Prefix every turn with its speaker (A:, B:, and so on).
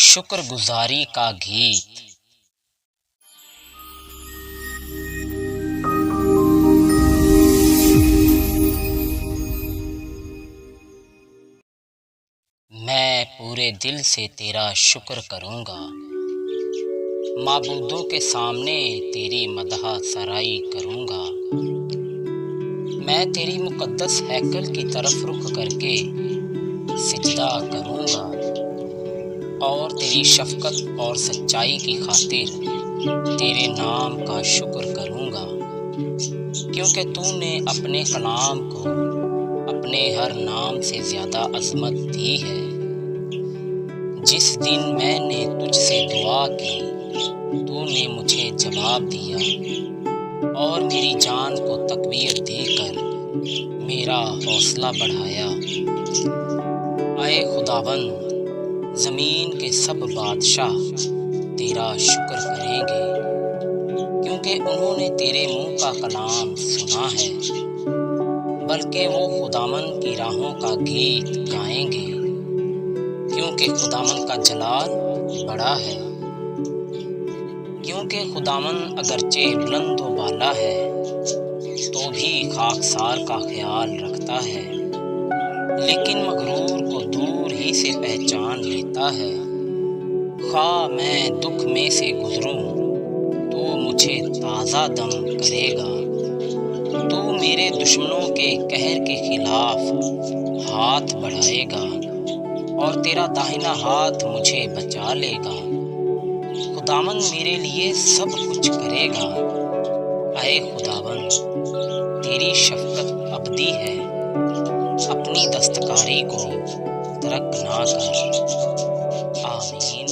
A: شکر گزاری کا گیت۔ میں پورے دل سے تیرا شکر کروں گا، معبودوں کے سامنے تیری مدح سرائی کروں گا۔ میں تیری مقدس ہیکل کی طرف رخ کر کے سجدہ کروں گا اور تیری شفقت اور سچائی کی خاطر تیرے نام کا شکر کروں گا، کیونکہ تو نے اپنے کلام کو اپنے ہر نام سے زیادہ عظمت دی ہے۔ جس دن میں نے تجھ سے دعا کی تو نے مجھے جواب دیا اور میری جان کو تقویت دے کر میرا حوصلہ بڑھایا۔ اے خداوند، زمین کے سب بادشاہ تیرا شکر کریں گے، کیونکہ انہوں نے تیرے منہ کا کلام سنا ہے۔ بلکہ وہ خداوند کی راہوں کا گیت گائیں گے، کیونکہ خداوند کا جلال بڑا ہے۔ کیونکہ خداوند اگرچہ بلند و بالا ہے تو بھی خاکسار کا خیال رکھتا ہے، لیکن مغرور کو دور ہی سے پہچان لیتا ہے۔ خواہ میں دکھ میں سے گزروں تو مجھے تازہ دم کرے گا۔ تو میرے دشمنوں کے قہر کے خلاف ہاتھ بڑھائے گا اور تیرا داہنا ہاتھ مجھے بچا لے گا۔ خداوند میرے لیے سب کچھ کرے گا۔ اے خداوند، تیری شفقت ابدی ہے، اپنی دستکاری کو ترک نہ کر۔ آمین۔